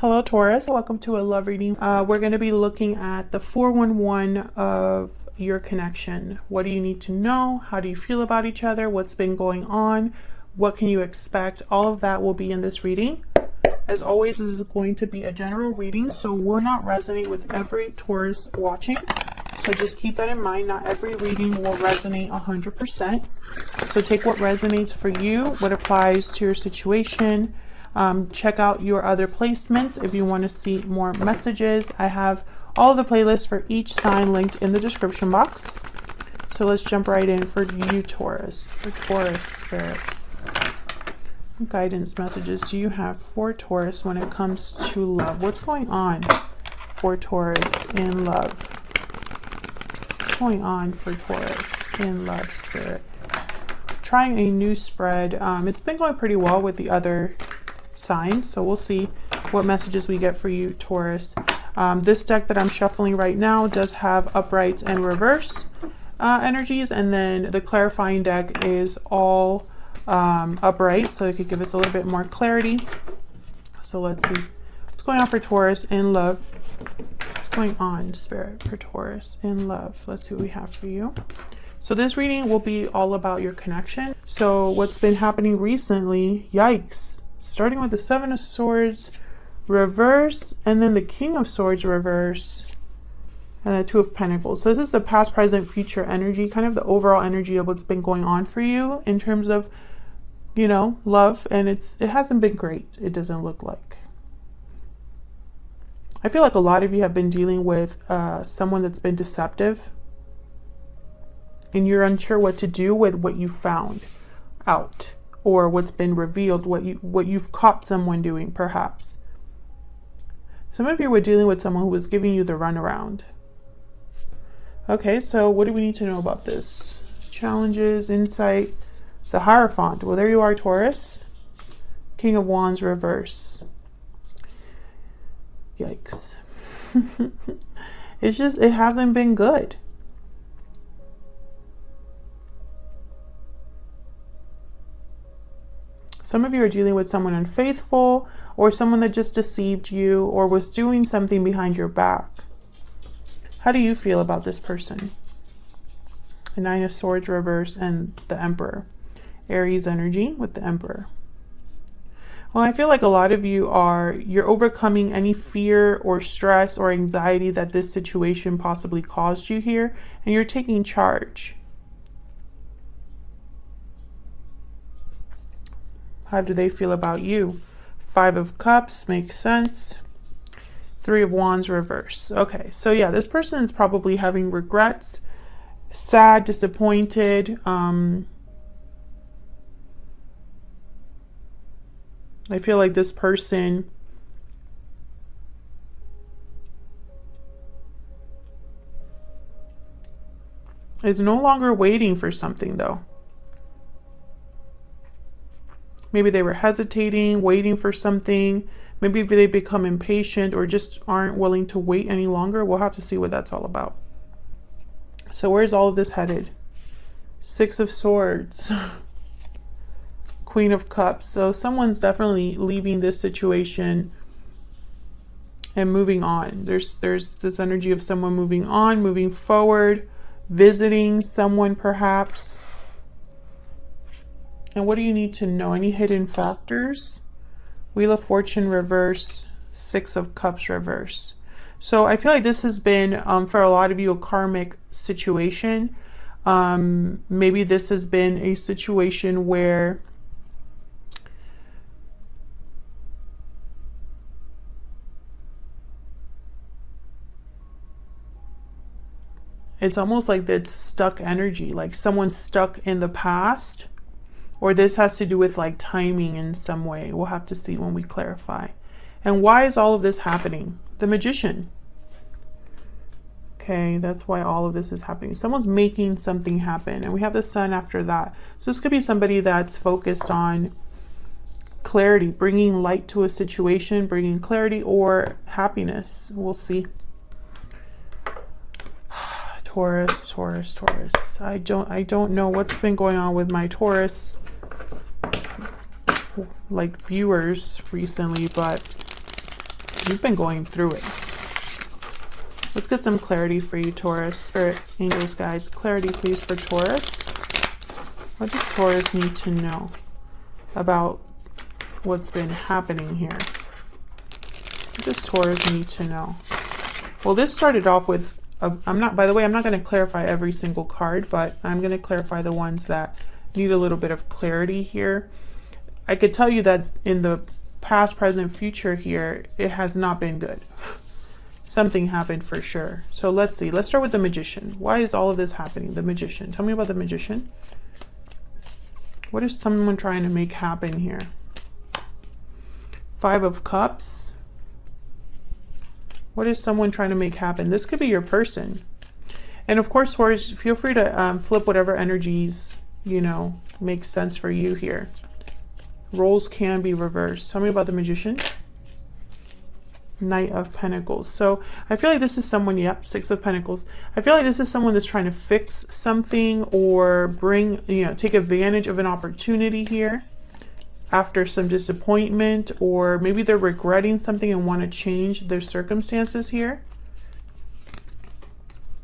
Hello Taurus, welcome to a love reading. We're going to be looking at the 411 of your connection. What do you need to know? How do you feel about each other? What's been going on? What can you expect? All of that will be in this reading. As always, this is going to be a general reading, so will not resonate with every Taurus watching. So just keep that in mind. Not every reading will resonate 100%. So take what resonates for you, what applies to your situation. Check out your other placements if you want to see more messages. I have all of the playlists for each sign linked in the description box. So let's jump right in for you, Taurus. For Taurus spirit, what guidance messages do you have for Taurus when it comes to love? What's going on for Taurus in love? What's going on for Taurus in love, spirit? Trying a new spread. It's been going pretty well with the other signs, so we'll see what messages we get for you, Taurus. This deck that I'm shuffling right now does have uprights and reverse energies, and then the clarifying deck is all upright, so it could give us a little bit more clarity. So let's see what's going on for Taurus in love. What's going on, spirit, for Taurus in love? Let's see what we have for you. So this reading will be all about your connection. So what's been happening recently, yikes. Starting with the Seven of Swords reverse, and then the King of Swords reverse, and the Two of Pentacles. So this is the past, present, future energy, kind of the overall energy of what's been going on for you in terms of, you know, love. And it hasn't been great, it doesn't look like. I feel like a lot of you have been dealing with someone that's been deceptive, and you're unsure what to do with what you found out, or what's been revealed, what you've caught someone doing, perhaps. Some of you were dealing with someone who was giving you the runaround. Okay, so what do we need to know about this? Challenges, insight, the Hierophant. Well, there you are, Taurus. King of Wands reverse. Yikes. It hasn't been good. Some of you are dealing with someone unfaithful, or someone that just deceived you, or was doing something behind your back. How do you feel about this person? The Nine of Swords reverse and the Emperor. Aries energy with the Emperor. Well, I feel like a lot of you you're overcoming any fear or stress or anxiety that this situation possibly caused you here, and you're taking charge. How do they feel about you? Five of Cups makes sense. Three of Wands reverse. Okay, so yeah, this person is probably having regrets, sad, disappointed. I feel like this person is no longer waiting for something, though. Maybe they were hesitating, waiting for something. Maybe they become impatient or just aren't willing to wait any longer. We'll have to see what that's all about. So where's all of this headed? Six of Swords. Queen of Cups. So someone's definitely leaving this situation and moving on. There's this energy of someone moving on, moving forward, visiting someone perhaps. And what do you need to know? Any hidden factors? Wheel of Fortune reverse, Six of Cups reverse. So I feel like this has been, for a lot of you, a karmic situation. Maybe this has been a situation where it's almost like that's stuck energy, like someone's stuck in the past. Or this has to do with like timing in some way. We'll have to see when we clarify. And why is all of this happening? The Magician. Okay, that's why all of this is happening. Someone's making something happen. And we have the Sun after that. So this could be somebody that's focused on clarity, bringing light to a situation, bringing clarity or happiness. We'll see. Taurus, Taurus, Taurus. I don't know what's been going on with my Taurus like viewers recently, but You've been going through it. Let's get some clarity for you, Taurus. Spirit, angels, guides. Clarity, please, for Taurus. What does Taurus need to know about what's been happening here? What does Taurus need to know? Well, this started off with, by the way, I'm not going to clarify every single card, but I'm going to clarify the ones that need a little bit of clarity here. I could tell you that in the past, present, future here, it has not been good. Something happened for sure. So let's see. Let's start with the Magician. Why is all of this happening? The Magician. Tell me about the Magician. What is someone trying to make happen here? Five of Cups. What is someone trying to make happen? This could be your person. And of course, Taurus, feel free to flip whatever energies, you know, make sense for you here. Roles can be reversed. Tell me about the Magician. Knight of Pentacles. So I feel like this is someone, yep, Six of Pentacles. I feel like this is someone that's trying to fix something or bring, you know, take advantage of an opportunity here after some disappointment, or maybe they're regretting something and want to change their circumstances here.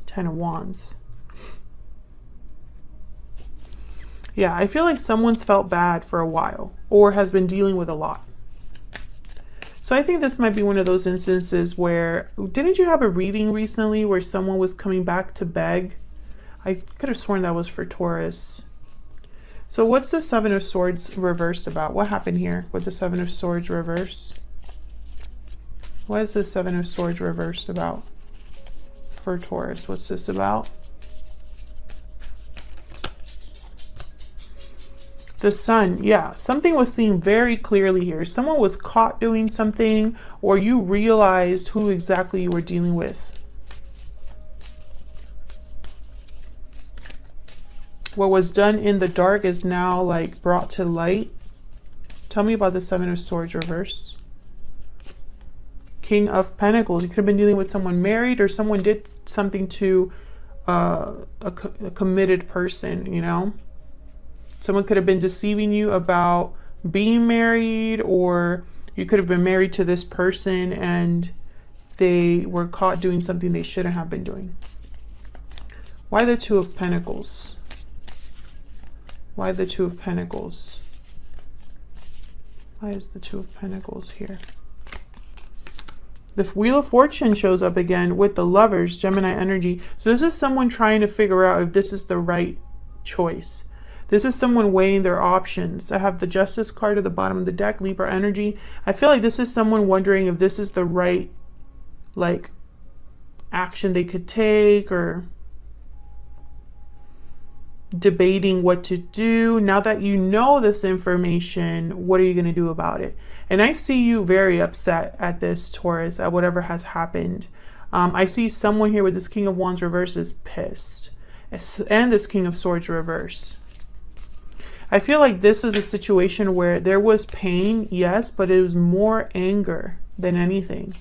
Ten of Wands. Yeah, I feel like someone's felt bad for a while or has been dealing with a lot. So I think this might be one of those instances where, didn't you have a reading recently where someone was coming back to beg? I could have sworn that was for Taurus. So what's the Seven of Swords reversed about? What happened here with the Seven of Swords reversed? What is the Seven of Swords reversed about for Taurus? What's this about? The Sun, yeah, something was seen very clearly here. Someone was caught doing something, or you realized who exactly you were dealing with. What was done in the dark is now like brought to light. Tell me about the Seven of Swords reverse. King of Pentacles. You could have been dealing with someone married, or someone did something to a committed person, you know. Someone could have been deceiving you about being married, or you could have been married to this person and they were caught doing something they shouldn't have been doing. Why the Two of Pentacles? Why the Two of Pentacles? Why is the Two of Pentacles here? The Wheel of Fortune shows up again with the Lovers, Gemini energy. So this is someone trying to figure out if this is the right choice. This is someone weighing their options. I have the Justice card at the bottom of the deck, Libra energy. I feel like this is someone wondering if this is the right, like, action they could take, or debating what to do. Now that you know this information, what are you going to do about it? And I see you very upset at this, Taurus, at whatever has happened. I see someone here with this King of Wands reverse is pissed. And this King of Swords reverse. I feel like this was a situation where there was pain, yes, but it was more anger than anything.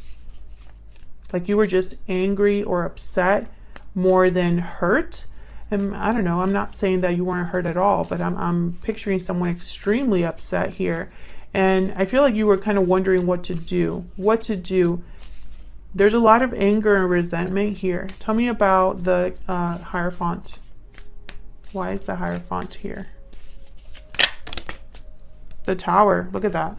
Like you were just angry or upset more than hurt. And I don't know, I'm not saying that you weren't hurt at all, but I'm picturing someone extremely upset here. And I feel like you were kind of wondering what to do. What to do. There's a lot of anger and resentment here. Tell me about the Hierophant. Why is the Hierophant here? The Tower, look at that.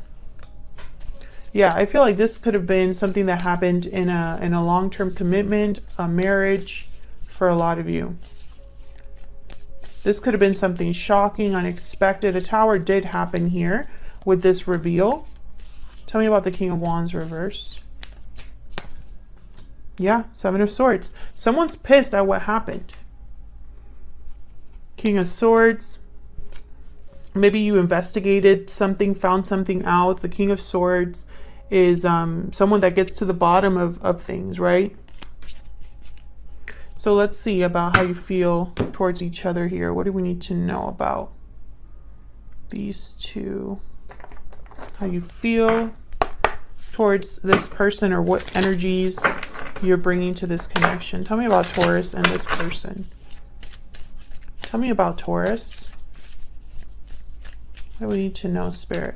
Yeah, I feel like this could have been something that happened in a long-term commitment, a marriage for a lot of you. This could have been something shocking, unexpected. A Tower did happen here with this reveal. Tell me about the King of Wands reverse. Yeah, Seven of Swords. Someone's pissed at what happened. King of Swords. Maybe you investigated something, found something out. The King of Swords is someone that gets to the bottom of things, right? So let's see about how you feel towards each other here. What do we need to know about these two? How you feel towards this person, or what energies you're bringing to this connection. Tell me about Taurus and this person. Tell me about Taurus. What do we need to know, Spirit,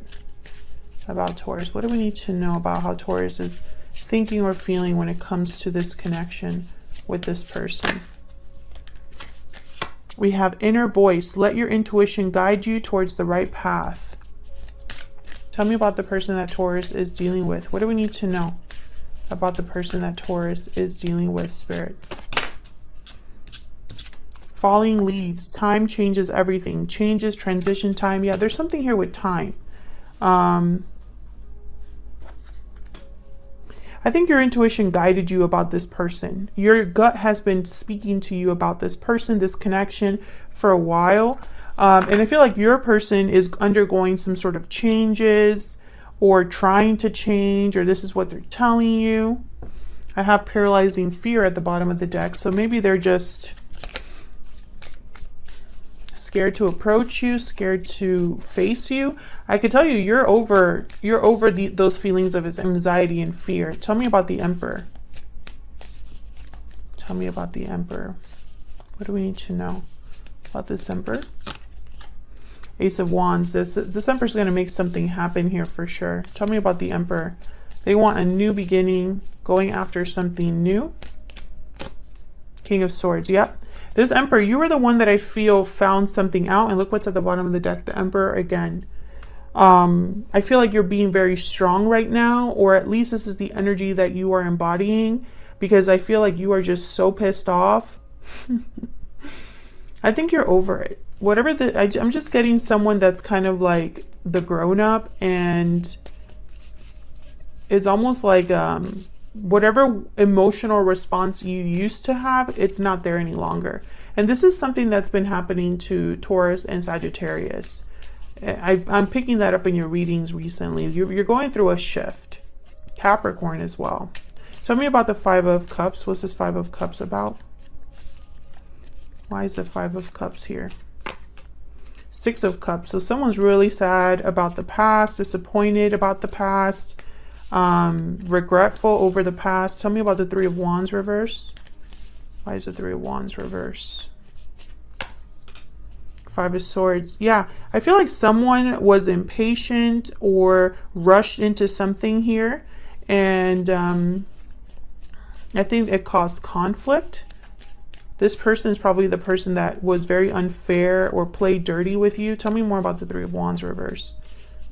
about Taurus? What do we need to know about how Taurus is thinking or feeling when it comes to this connection with this person? We have inner voice. Let your intuition guide you towards the right path. Tell me about the person that Taurus is dealing with. What do we need to know about the person that Taurus is dealing with, Spirit? Falling leaves. Time changes everything. Changes, transition time. Yeah, there's something here with time. I think your intuition guided you about this person. Your gut has been speaking to you about this person, this connection for a while. And I feel like your person is undergoing some sort of changes or trying to change, or this is what they're telling you. I have paralyzing fear at the bottom of the deck. So maybe they're just scared to approach you, scared to face you. I could tell you, you're over those feelings of anxiety and fear. Tell me about the Emperor. Tell me about the Emperor. What do we need to know about this Emperor? Ace of Wands. This Emperor's going to make something happen here for sure. Tell me about the Emperor. They want a new beginning, going after something new. King of Swords. Yep. This Emperor, you were the one that I feel found something out. And look what's at the bottom of the deck. The Emperor again. I feel like you're being very strong right now, or at least this is the energy that you are embodying, because I feel like you are just so pissed off. I think you're over it. Whatever I'm just getting someone that's kind of like the grown-up, and it's almost like whatever emotional response you used to have, it's not there any longer. And this is something that's been happening to Taurus and Sagittarius. I'm picking that up in your readings recently. You're going through a shift. Capricorn as well. Tell me about the Five of Cups. What's this Five of Cups about? Why is the Five of Cups here? Six of Cups. So someone's really sad about the past, disappointed about the past, regretful over the past. Tell me about the Three of Wands reverse. Why is the Three of Wands reverse? Five of Swords. Yeah, I feel like someone was impatient or rushed into something here, and I think it caused conflict. This person is probably the person that was very unfair or played dirty with you. Tell me more about the Three of Wands reverse.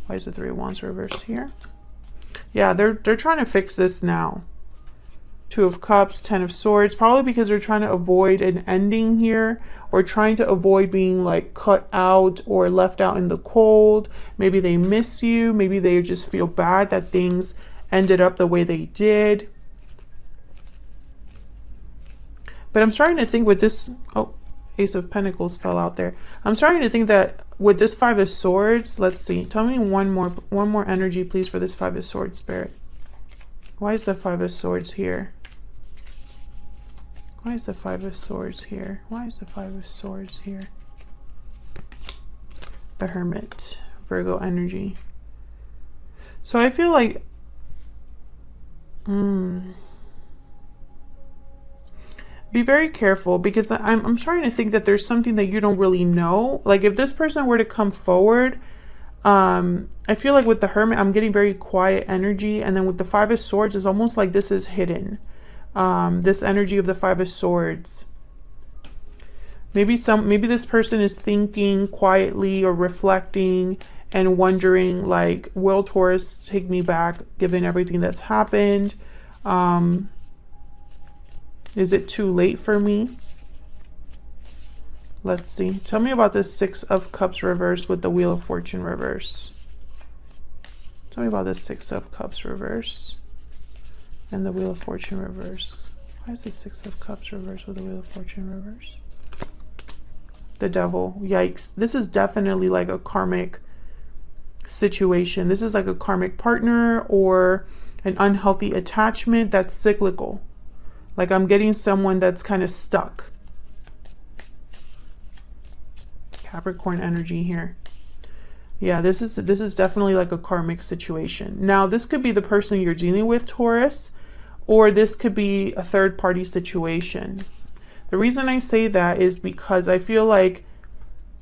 Why is the Three of Wands reverse here? Yeah, they're trying to fix this now. Two of Cups, Ten of Swords, probably because they're trying to avoid an ending here, or trying to avoid being like cut out or left out in the cold. Maybe they miss you. Maybe they just feel bad that things ended up the way they did. But I'm starting to think with this, oh, Ace of Pentacles fell out there. I'm starting to think that with this Five of Swords, let's see. Tell me one more energy, please, for this Five of Swords, Spirit. Why is the Five of Swords here? Why is the Five of Swords here? Why is the Five of Swords here? The Hermit, Virgo energy. So I feel like, be very careful, because I'm starting to think that there's something that you don't really know. Like if this person were to come forward, I feel like with the Hermit, I'm getting very quiet energy. And then with the Five of Swords, it's almost like this is hidden. This energy of the Five of Swords. Maybe this person is thinking quietly or reflecting and wondering like, will Taurus take me back given everything that's happened? Is it too late for me? Let's see. Tell me about this Six of Cups reverse with the Wheel of Fortune reverse. Tell me about this Six of Cups reverse and the Wheel of Fortune reverse. Why is the Six of Cups reverse with the Wheel of Fortune reverse? The Devil. Yikes. This is definitely like a karmic situation. This is like a karmic partner or an unhealthy attachment that's cyclical. Like I'm getting someone that's kind of stuck. Capricorn energy here. Yeah, this is definitely like a karmic situation. Now, this could be the person you're dealing with, Taurus, or this could be a third-party situation. The reason I say that is because I feel like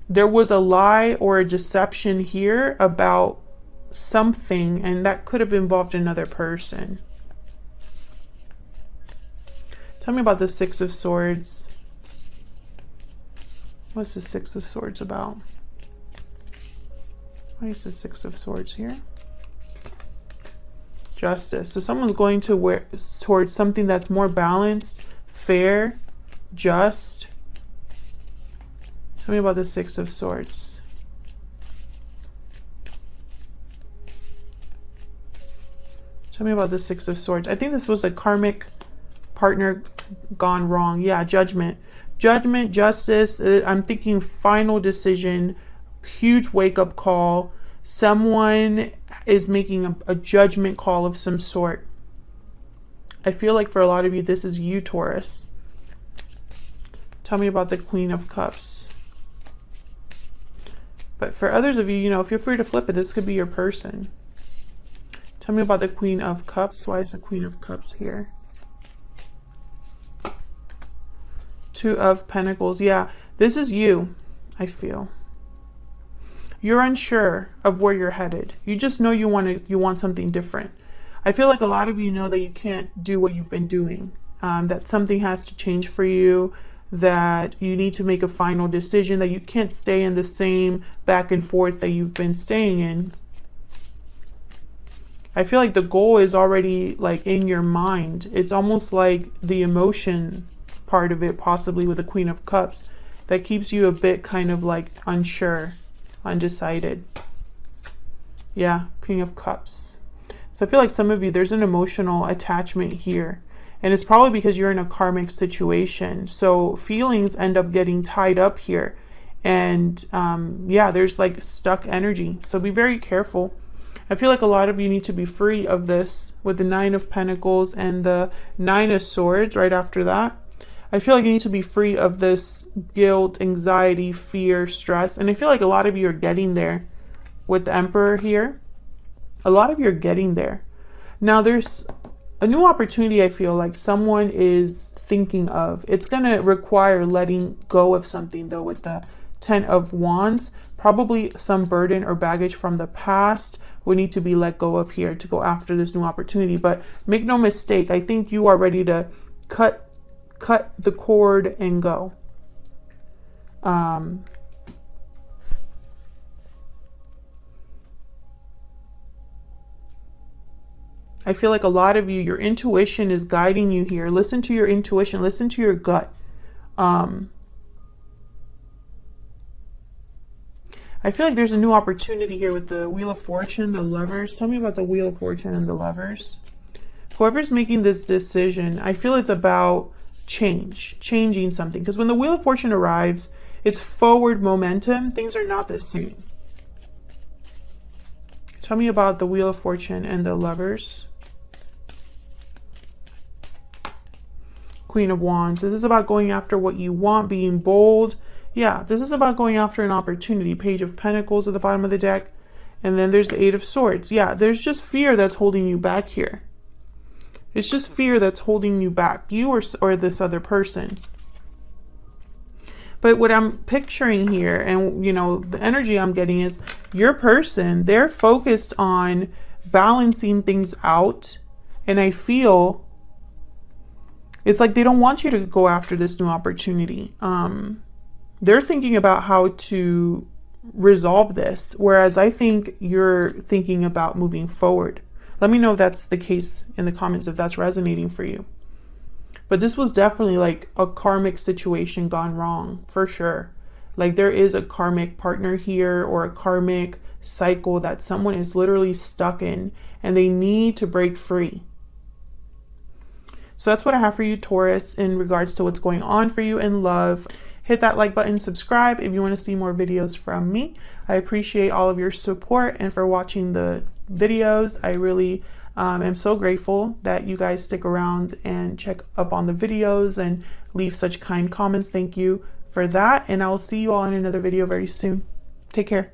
there was a lie or a deception here about something, and that could have involved another person. Tell me about the Six of Swords. What's the Six of Swords about? Why is the Six of Swords here? Justice. So someone's going towards something that's more balanced, fair, just. Tell me about the Six of Swords. Tell me about the Six of Swords. I think this was a karmic partner gone wrong. Yeah, judgment. Judgment, justice. I'm thinking final decision, huge wake-up call. Someone is making a judgment call of some sort. I feel like for a lot of you, this is you, Taurus. Tell me about the Queen of Cups. But for others of you, you know, feel free to flip it. This could be your person. Tell me about the Queen of Cups. Why is the Queen of Cups here? Two of Pentacles. Yeah, this is you, I feel. You're unsure of where you're headed. You just know you want something different. I feel like a lot of you know that you can't do what you've been doing, that something has to change for you, that you need to make a final decision, that you can't stay in the same back and forth that you've been staying in. I feel like the goal is already like in your mind. It's almost like the emotion part of it, possibly with the Queen of Cups, that keeps you a bit kind of like unsure, undecided. Yeah, Queen of Cups. So I feel like some of you, there's an emotional attachment here, and it's probably because you're in a karmic situation. So feelings end up getting tied up here, and yeah, there's like stuck energy. So be very careful. I feel like a lot of you need to be free of this with the Nine of Pentacles and the Nine of Swords right after that. I feel like you need to be free of this guilt, anxiety, fear, stress. And I feel like a lot of you are getting there with the Emperor here. A lot of you are getting there. Now there's a new opportunity I feel like someone is thinking of. It's going to require letting go of something though with the Ten of Wands. Probably some burden or baggage from the past would need to be let go of here to go after this new opportunity. But make no mistake, I think you are ready to cut the cord and go. I feel like a lot of you, your intuition is guiding you here. Listen to your intuition. Listen to your gut. I feel like there's a new opportunity here with the Wheel of Fortune, the Lovers. Tell me about the Wheel of Fortune and the Lovers. Whoever's making this decision, I feel it's about changing something. Because when the Wheel of Fortune arrives, it's forward momentum. Things are not the same. Tell me about the Wheel of Fortune and the Lovers. Queen of Wands. This is about going after what you want, being bold. Yeah, this is about going after an opportunity. Page of Pentacles at the bottom of the deck. And then there's the Eight of Swords. Yeah, there's just fear that's holding you back here. It's just fear that's holding you back. You or this other person. But what I'm picturing here, and you know, the energy I'm getting is your person, they're focused on balancing things out. And I feel it's like they don't want you to go after this new opportunity. They're thinking about how to resolve this, whereas I think you're thinking about moving forward. Let me know if that's the case in the comments, if that's resonating for you. But this was definitely like a karmic situation gone wrong, for sure. Like there is a karmic partner here or a karmic cycle that someone is literally stuck in and they need to break free. So that's what I have for you, Taurus, in regards to what's going on for you in love. Hit that like button, subscribe if you want to see more videos from me. I appreciate all of your support and for watching the videos. I really am so grateful that you guys stick around and check up on the videos and leave such kind comments. Thank you for that. And I'll see you all in another video very soon. Take care.